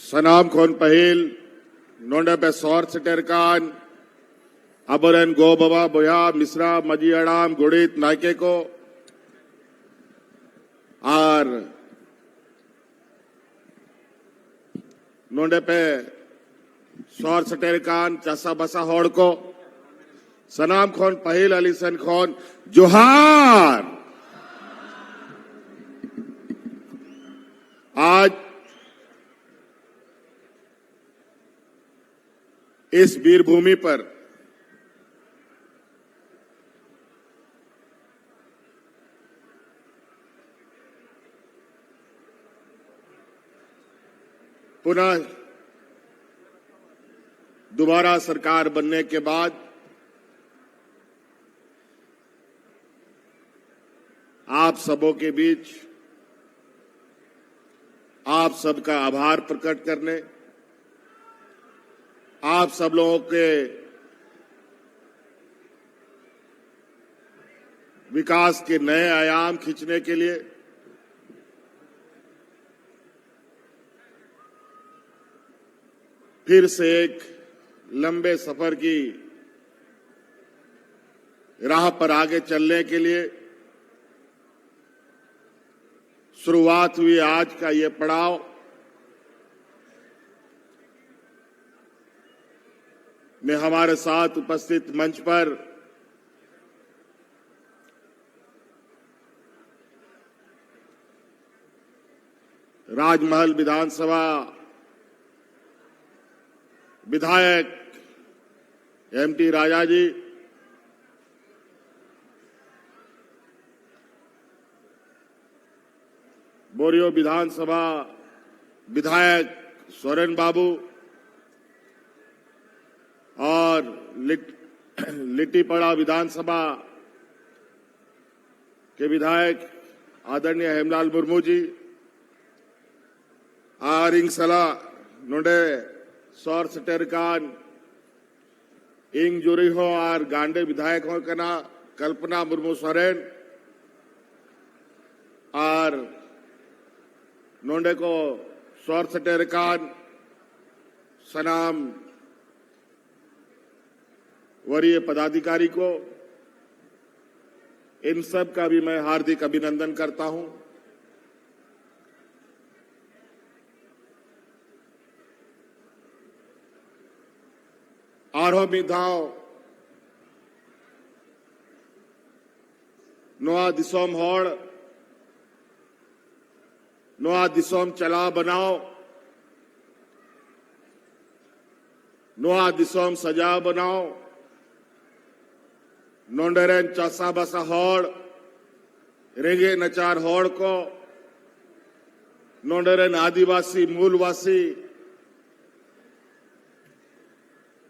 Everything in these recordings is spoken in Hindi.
Sanam Khon Pahil, Nonda Besor Seterkan, Abaran Go Baba Boya, Misra, Maji Adam, Gudit, Naike ko, और नोंडे पे सौर सटेर खान चासा बसा होड़ को सनाम खोन पहिल अलीसन खोन जोहार। आज इस वीर भूमि पर पुनः दोबारा सरकार बनने के बाद आप सबों के बीच आप सबका आभार प्रकट करने, आप सब लोगों के विकास के नए आयाम खींचने के लिए फिर से एक लंबे सफर की राह पर आगे चलने के लिए शुरुआत हुई आज का ये पड़ाव में हमारे साथ उपस्थित मंच पर राजमहल विधानसभा विधायक एमटी राजा जी, बोरियो विधानसभा विधायक सोरेन बाबू और लिट्टीपड़ा विधानसभा के विधायक आदरणीय हेमलाल मुर्मू जी, आरिंगसला नोडे सौर सटेरकान इंग जुरी हो और गांडे विधायक हो कना कल्पना मुर्मू सोरेन और नोंडे को सौर सटेरकान सनाम वरीय पदाधिकारी को, इन सब का भी मैं हार्दिक अभिनंदन करता हूं। आरो मिधाव नोआ दिसोम होड़, नोआ दिसोम चला बनाओ, नोआ दिसोम सजा बनाओ, नोंडरेन चासा बसा होड़, रेगे नचार होड़ को, नोंडरेन आदिवासी मूलवासी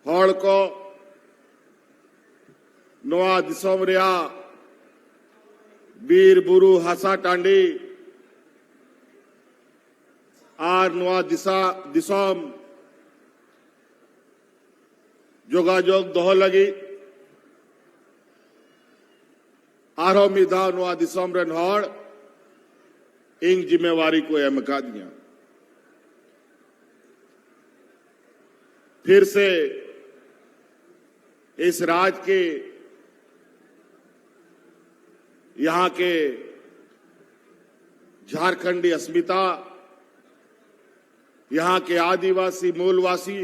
होड़ को नोआ दिसोम रिया बीर बुरु हासा टांडी आर नोआ दिसोम जोगाजोग दोह लगी आरो मिधा नोआ दिसोम रेन होड़ इंग जिम्मेवारी को एमका दिया। फिर से इस राज्य के यहां के झारखंडी अस्मिता, यहां के आदिवासी मूलवासी,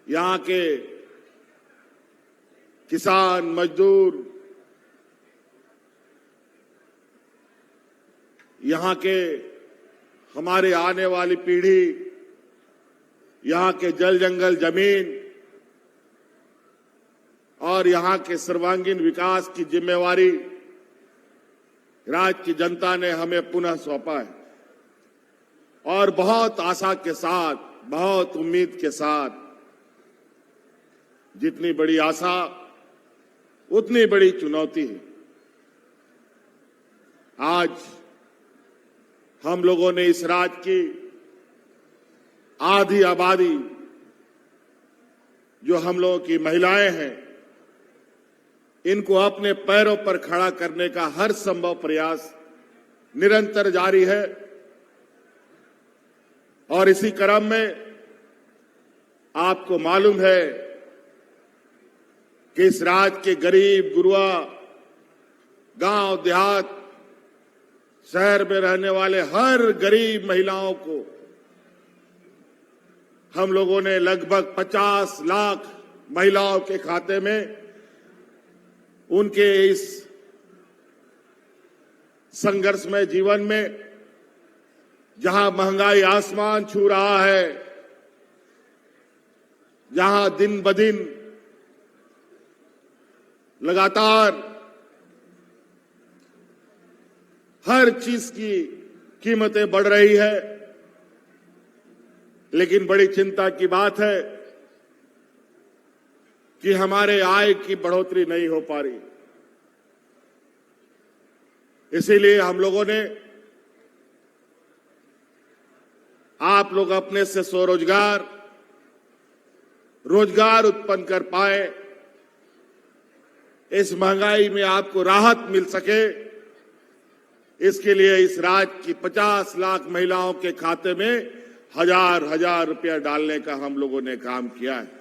यहां के किसान मजदूर, यहां के हमारे आने वाली पीढ़ी, यहां के जल जंगल जमीन और यहां के सर्वांगीण विकास की जिम्मेवारी राज्य की जनता ने हमें पुनः सौंपा है और बहुत आशा के साथ, बहुत उम्मीद के साथ, जितनी बड़ी आशा उतनी बड़ी चुनौती है। आज हम लोगों ने इस राज्य की आधी आबादी जो हम लोगों की महिलाएं हैं, इनको अपने पैरों पर खड़ा करने का हर संभव प्रयास निरंतर जारी है और इसी क्रम में आपको मालूम है कि इस राज्य के गरीब गुरुआ, गांव देहात, शहर में रहने वाले हर गरीब महिलाओं को हम लोगों ने लगभग 50 लाख महिलाओं के खाते में उनके इस संघर्षमय जीवन में, जहां महंगाई आसमान छू रहा है, जहां दिन ब दिन लगातार हर चीज की कीमतें बढ़ रही है, लेकिन बड़ी चिंता की बात है कि हमारे आय की बढ़ोतरी नहीं हो पा रही। इसीलिए हम लोगों ने आप लोग अपने से स्वरोजगार, रोजगार उत्पन्न कर पाए, इस महंगाई में आपको राहत मिल सके, इसके लिए इस राज्य की 50 लाख महिलाओं के खाते में हजार रुपया डालने का हम लोगों ने काम किया है।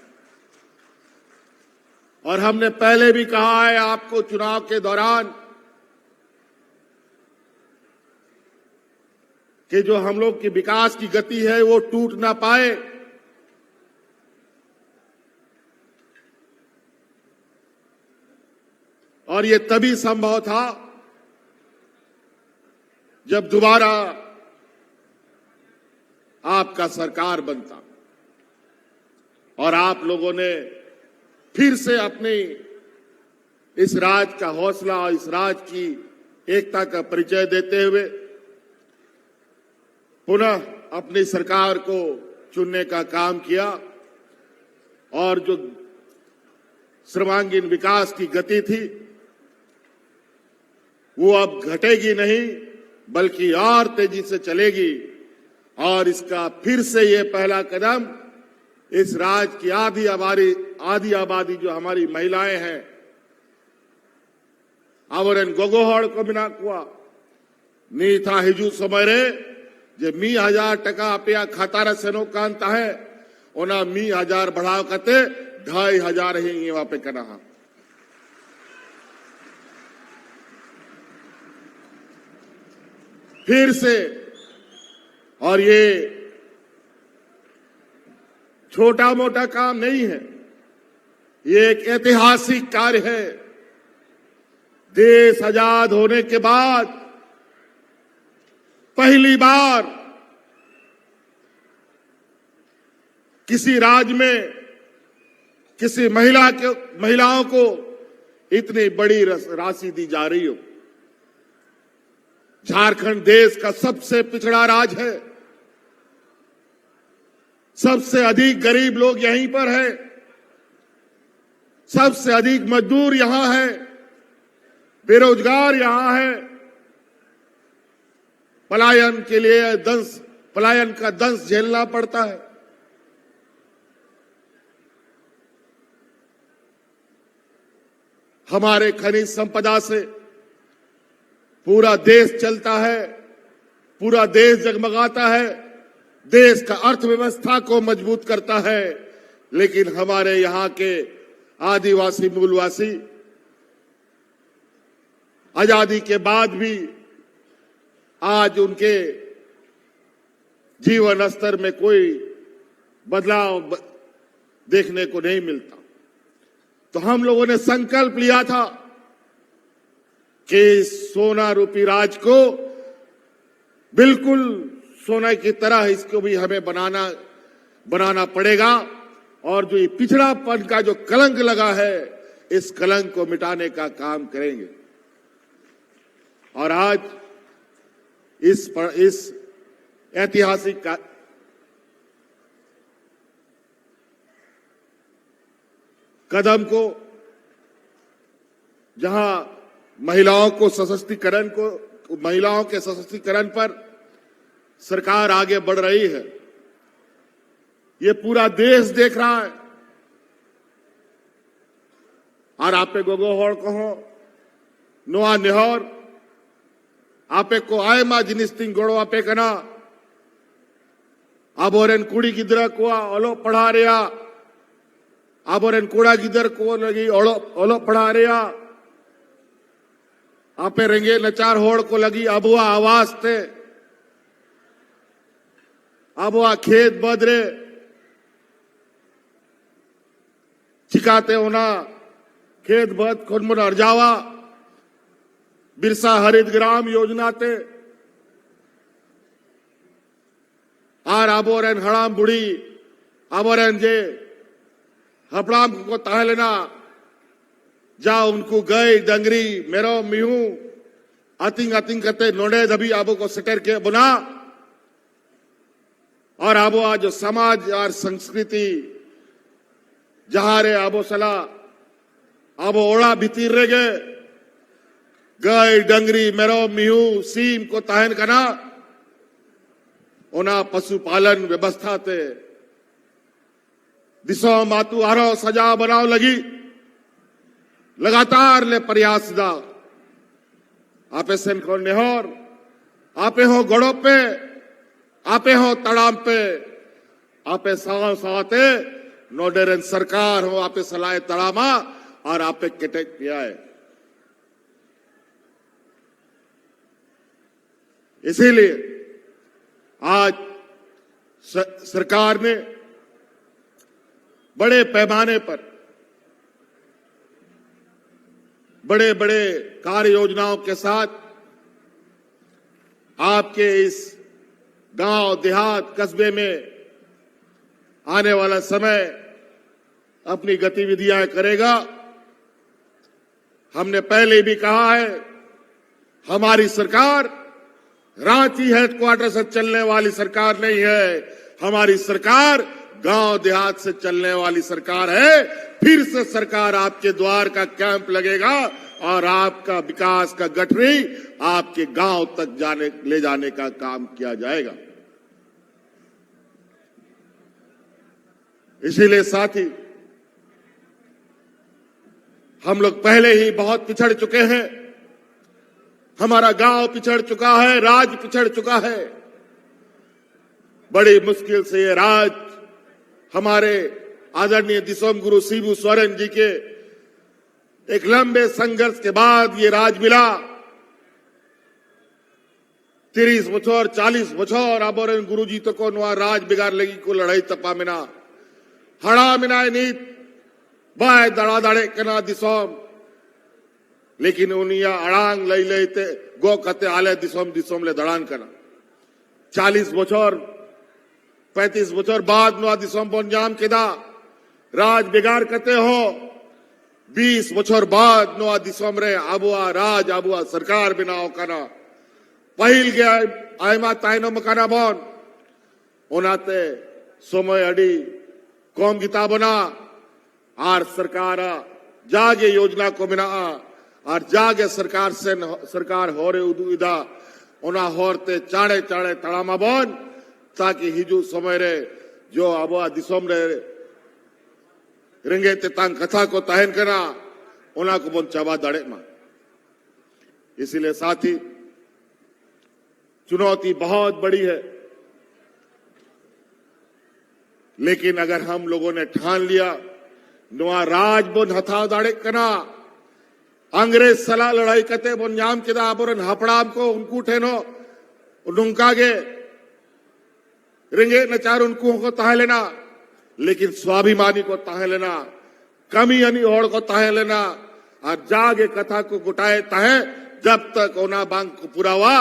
और हमने पहले भी कहा है आपको चुनाव के दौरान कि जो हम लोग की विकास की गति है वो टूट ना पाए, और ये तभी संभव था जब दोबारा आपका सरकार बनता और आप लोगों ने फिर से अपनी इस राज्य का हौसला, इस राज्य की एकता का परिचय देते हुए पुनः अपनी सरकार को चुनने का काम किया। और जो सर्वांगीण विकास की गति थी वो अब घटेगी नहीं, बल्कि और तेजी से चलेगी। और इसका फिर से ये पहला कदम इस राज्य की आधी आबादी जो हमारी महिलाएं हैं, आवरन गोगोहड़ को बिना कुआ नी था हिजू समय रे जे 1000 टका अपया खातारा सेनो कांता है ओना 1000 बढ़ाव कते 2500 ही ये वापे करना। फिर से, और ये छोटा मोटा काम नहीं है, ये एक ऐतिहासिक कार्य है। देश आजाद होने के बाद पहली बार किसी राज्य में किसी महिलाओं को इतनी बड़ी राशि दी जा रही हो। झारखंड देश का सबसे पिछड़ा राज्य है, सबसे अधिक गरीब लोग यहीं पर है, सबसे अधिक मजदूर यहां है, बेरोजगार यहां है। पलायन के लिए पलायन का दंश झेलना पड़ता है। हमारे खनिज संपदा से पूरा देश चलता है, पूरा देश जगमगाता है, देश का अर्थव्यवस्था को मजबूत करता है। लेकिन हमारे यहाँ के आदिवासी मूलवासी आजादी के बाद भी आज उनके जीवन स्तर में कोई बदलाव देखने को नहीं मिलता। तो हम लोगों ने संकल्प लिया था कि सोना रूपी राज को बिल्कुल सोना की तरह इसको भी हमें बनाना पड़ेगा। और जो ये पिछड़ापन का जो कलंक लगा है, इस कलंक को मिटाने का काम करेंगे। और आज इस ऐतिहासिक कदम को, जहां महिलाओं के सशक्तिकरण पर सरकार आगे बढ़ रही है, ये पूरा देश देख रहा है। और आपे गोगोहड़ कहो नोआ नेहर आपे को आयमा जिनिस तिंग गोड़ो आपे कना आबोरेन कुड़ी गिदरा को ओलो पढ़ा रिया आबोरेन कुड़ा गिदर को लगी ओलो पढ़ा रिया आपे रेंगे नचार होड़ को लगी अबुआ आवाज थे अबुआ खेत बदरे चिकाते होना खेत बद खुनमुन अर्जावा बिरसा हरित ग्राम योजना ते आर आबोरेन हड़ाम बुढ़ी आबोरेन जे हपड़ाम को ताह लेना जा उनको गए डंगरी मेरो मिहू अतिंग करते नोडे दबी आबो को सिटर के बुना और आबो आज समाज और संस्कृति जहां रे आबो सला आबो ओड़ा भीतर रे गए डंगरी मेरो मिहू सीम को ताहन करना ओना पशुपालन व्यवस्था ते दिशो मातु आरो सजा बनाव लगी लगातार ले प्रयास दा आपे सेन को नेहर आपे हो गड़ो पे आपे हो तड़ाम पे आपे साथे नोडेरन सरकार हो आपे सलाए तड़ामा और आपे केटेक किया है। इसीलिए आज सरकार ने बड़े पैमाने पर बड़े बड़े कार्य योजनाओं के साथ आपके इस गांव देहात कस्बे में आने वाला समय अपनी गतिविधियां करेगा। हमने पहले भी कहा है हमारी सरकार रांची हेडक्वार्टर से चलने वाली सरकार नहीं है, हमारी सरकार गांव देहात से चलने वाली सरकार है। फिर से सरकार आपके द्वार का कैंप लगेगा और आपका विकास का गठरी आपके गांव तक ले जाने का काम किया जाएगा। इसीलिए साथी हम लोग पहले ही बहुत पिछड़ चुके हैं, हमारा गांव पिछड़ चुका है, राज पिछड़ चुका है। बड़ी मुश्किल से ये राज हमारे आदरणीय दिसोम गुरु शिबू सोरेन जी के एक लंबे संघर्ष के बाद ये राज मिला। 30 बछर 40 बछर आबोरेन गुरुजी तो को नुआ राज बिगाड़ लगी को लड़ाई तपा मिना हड़ा मिनाए नीत बाय दड़ा दड़े कना दिसोम, लेकिन उनिया अड़ांग लई लेते गो कते आले दिसोम ले दड़ान कना 40 बछर 35 बछर बाद नुआ दिसोम बनजाम केदा राज बिगाड़ कते हो 20 बछर बाद नुआ दिसोम रे आबुआ राज आबुआ सरकार बनाओ कना पहिल गया आयमा ताइनो मकाना बन ओनाते समय अड़ी कौम गीता बना आर सरकार जागे योजना को बिना और जागे सरकार हो रे उदुदा ओना होरते चाड़े चाड़े तड़ामा बन ताकि हिजू समय रे जो आबुआ दिसोम रे रेंगे ते तांग कथा को ताहन करा ओना को बन चाबा दड़े मा। इसीलिए साथी चुनौती बहुत बड़ी है, लेकिन अगर हम लोगों ने ठान लिया नुआ राज बोन हथाव दाड़े कना अंग्रेज सला लड़ाई कते बोन जाम किदा आबोरन हपड़ाम को उनको ठेनो उनका गे रेंगे नचार उनको को ताह लेना, लेकिन स्वाभिमानी को ताह लेना, कमी यानी और को ताह लेना और जागे कथा को गुटाए ताहे जब तक ओना बांग को पुरावा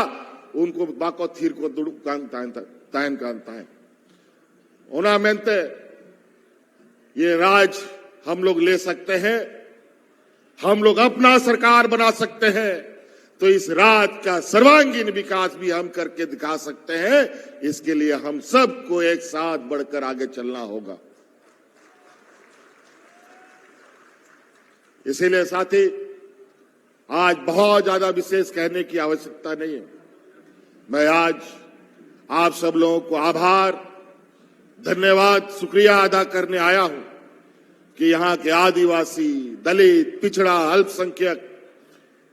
उनको बाको थीर को दुड़ुक ताहन कांता है ओना मेनते ये राज हम लोग ले सकते हैं, हम लोग अपना सरकार बना सकते हैं, तो इस राज का सर्वांगीण विकास भी हम करके दिखा सकते हैं। इसके लिए हम सबको एक साथ बढ़कर आगे चलना होगा। इसीलिए साथी आज बहुत ज्यादा विशेष कहने की आवश्यकता नहीं है। मैं आज आप सब लोगों को आभार धन्यवाद शुक्रिया अदा करने आया हूं कि यहाँ के आदिवासी दलित पिछड़ा अल्पसंख्यक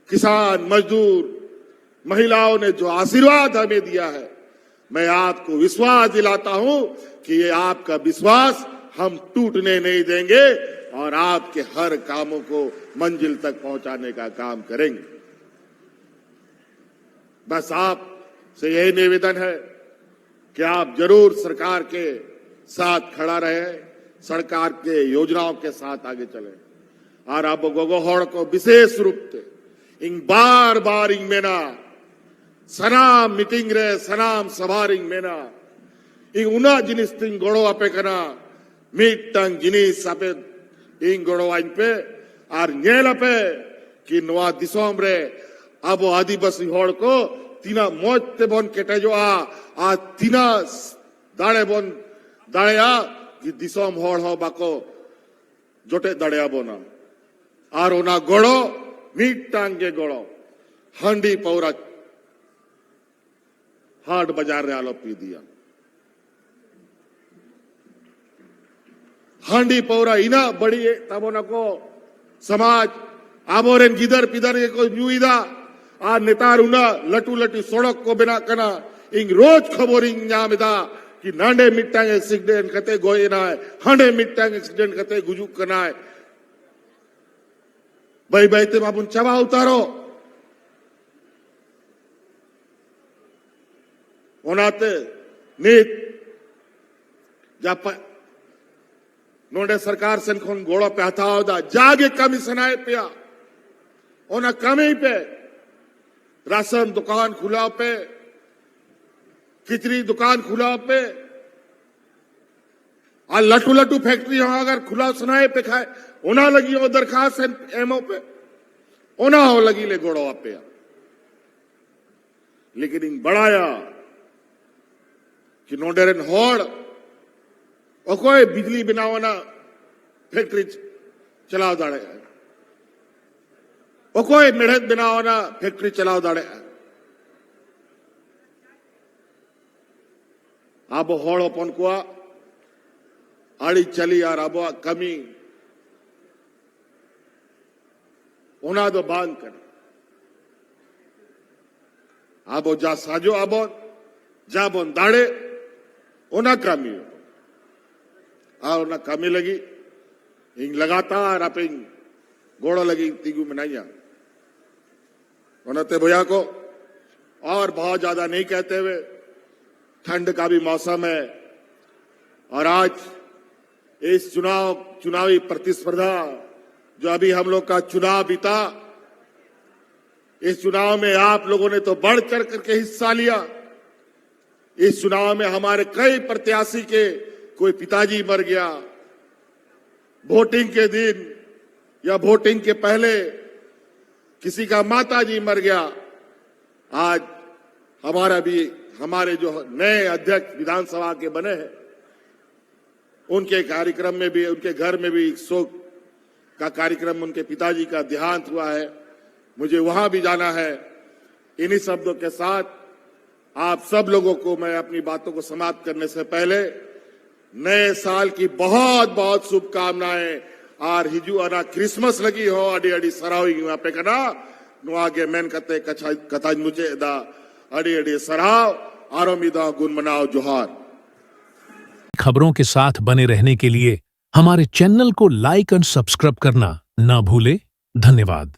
किसान मजदूर महिलाओं ने जो आशीर्वाद हमें दिया है, मैं आपको विश्वास दिलाता हूं कि ये आपका विश्वास हम टूटने नहीं देंगे और आपके हर कामों को मंजिल तक पहुंचाने का काम करेंगे। बस आप से यही निवेदन है कि आप जरूर सरकार के साथ खड़ा रहे, सरकार के योजनाओं के साथ आगे चले और अब गोगो हड़ को विशेष रूप से इन बार बार इंग मेना सनाम मीटिंग रे सनाम सभारिंग मेना इन उना जिनिस तिंग गोड़ो आपे कना मीटंग जिनिस आपे इन गोड़ो आइन पे और नेल आपे कि नवा दिसोम रे अब आदिवासी हड़ को तीना मोजते बोन केटे जो आ तीना दाड़े बोन दाड़ेया कि दिसोम हड़ हो बाको जोटे दाड़ेया बोना और ओना गोड़ो मीटंग के गोड़ो हंडी पौरा हाट बाजार रे आलो पी दिया हांडी पौरा इना बड़ी तबोना को समाज आबोरेन गिदर पिदर के कोई न्यूइदा आ नेतार उना लटू लटू सड़क को बिना कना इंग रोज खबर इंग नामिदा कि नांडे मिट्टांग एक्सीडेंट कते गोये ना है हांडे मिट्टांग एक्सीडेंट कते गुजुक कना है भाई भाई ते बाबुन चबा उतारो ओनाते नीत जब नोडे सरकार से खोन गोड़ो पे हथाओदा जागे कमीशन आए पिया ओना कमी पे राशन दुकान खुला पे खिचड़ी दुकान खुला पे आ लटू लटू फैक्ट्री अगर खुला सुनाए पे खाए ओना लगी हो दरखास्त एमओ पे ओना हो लगी ले गोड़ो पे लेकिन इन बढ़ाया कि नोडेरन होड़ और कोई बिजली बनावना फैक्ट्री चलाव दाड़े और कोई मेहनत बनावना फैक्ट्री चलाव दाड़े अब होड़ अपन को आड़ी चली यार अब कमी ओना दो बांध कर अब जा साजो अब जा बोन दाड़े ओना कमी और ना कमी लगी इंग लगातार आप इंग गोड़ा लगी तिगु मनाइया ओनते भैया को और बहुत ज्यादा नहीं कहते हुए ठंड का भी मौसम है और आज इस चुनावी प्रतिस्पर्धा जो अभी हम लोग का चुनाव बीता इस चुनाव में आप लोगों ने तो बढ़ चढ़ करके हिस्सा लिया। इस चुनाव में हमारे कई प्रत्याशी के कोई पिताजी मर गया वोटिंग के दिन या वोटिंग के पहले किसी का माताजी मर गया। आज हमारे जो नए अध्यक्ष विधानसभा के बने हैं उनके कार्यक्रम में भी उनके घर में भी शोक का कार्यक्रम उनके पिताजी का देहांत हुआ है। मुझे वहां भी जाना है। इन्हीं शब्दों के साथ आप सब लोगों को मैं अपनी बातों को समाप्त करने से पहले नए साल की बहुत बहुत शुभकामनाएं और हिजू आना क्रिसमस लगी हो अड़ी अड़ी सरावी वहां पे कना नुआगे मेन कते कथा मुझे दा अड़ी अड़ी सराव आरोमिदा गुण मनाओ जोहार। खबरों के साथ बने रहने के लिए हमारे चैनल को लाइक और सब्सक्राइब करना ना भूले। धन्यवाद।